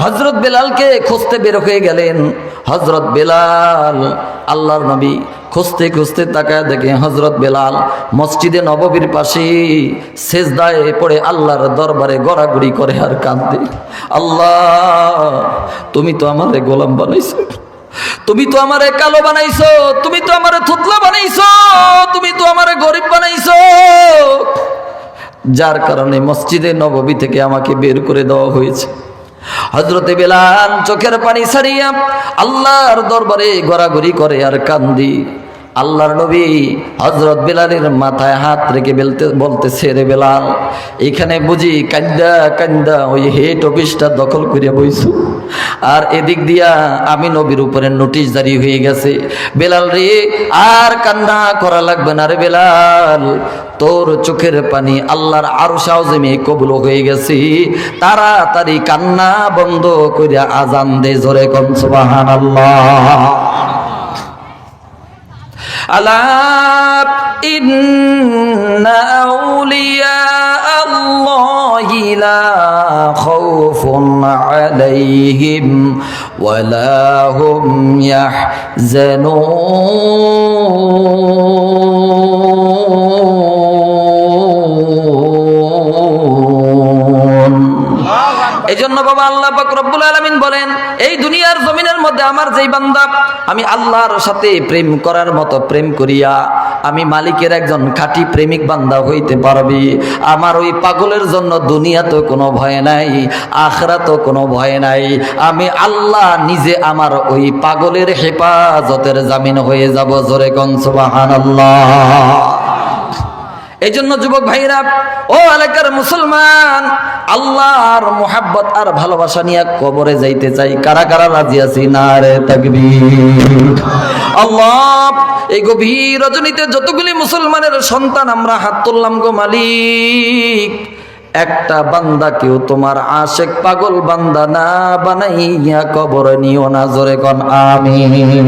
হযরত বেলালকে খুঁজতে বের হয়ে গেলেন। হযরত বেলাল, আল্লাহর নবী খুঁজতে খুঁজতে তাকায় দেখে হযরত বেলাল মসজিদে নববীর পাশে সেজদায় পড়ে আল্লাহর দরবারে গড়াগড়ি করে আর কাঁদে। আল্লাহ, তুমি তো আমারে গোলাম বানাইছো, তুমি তো আমারে কালো বানাইছো, তুমি তো আমারে থুতলা বানাইছো, তুমি তো আমারে গরিব বানাইছো, যার কারণে মসজিদে নববী থেকে আমাকে বের করে দেওয়া হয়েছে। হযরতে বেলাল চোখের পানি ছাড়িয়া আল্লাহর দরবারে গড়াগড়ি করে আর কান্দি। আল্লাহর নবী হযরত বেলালের মাথায় হাত রেখে বলতেছে, রে বেলাল, এখানে বুঝি কান্দা কান্দা ওই হেড অফিসটা দখল করিয়া বইছো, আর এদিক দিয়া আমি নবীর উপরে নোটিশ জারি হয়ে গেছে। বেলাল রে, আর কান্না করা লাগবে না রে বেলাল, তোর চোখের পানি আল্লাহর আরশ আযমে কবুল হয়ে গেছে, তাড়াতাড়ি কান্না বন্ধ করিয়া আজান দে, জোরে কোন সুবহানাল্লাহ। আলা ইন্না আউলিয়া আল্লাহি লা খাউফুন আলাইহিম ওয়া লা হুম ইয়াহজানুন। এজন্য বাবা আল্লাহ পাক রব্বুল আলামিন বলেন, এই দুনিয়ার জমিনের মধ্যে আমার যেই বান্দা আমি আল্লাহর সাথে প্রেম করার মতো প্রেম করিয়া আমি মালিকের একজন খাঁটি প্রেমিক বান্দা হইতে পারবি, আমার ওই পাগলের জন্য দুনিয়াতেও কোনো ভয় নাই, আখিরাতেও কোনো ভয় নাই। আমি আল্লাহ নিজে আমার ওই পাগলের হেফাজতের জামিন হয়ে যাব, জোরে কোন সুবহানাল্লাহ। এই জন্য যুবক ভাইরা, ও এলাকার মুসলমান, আল্লাহর মুহাব্বত আর ভালোবাসা নিয়ে কবরে যাইতে চাই, কারা কারা রাজি আছি? নারে তাকবীর। আল্লাহ, এই গভীর রজনীতে যতগুলি মুসলমানের সন্তান আমরা হাত তুললাম গো মালিক, একটা বান্দাকেও তোমার আশেক পাগল বান্দা না বানাইয়া কবরে নিও না, জোরে কোন আমিন।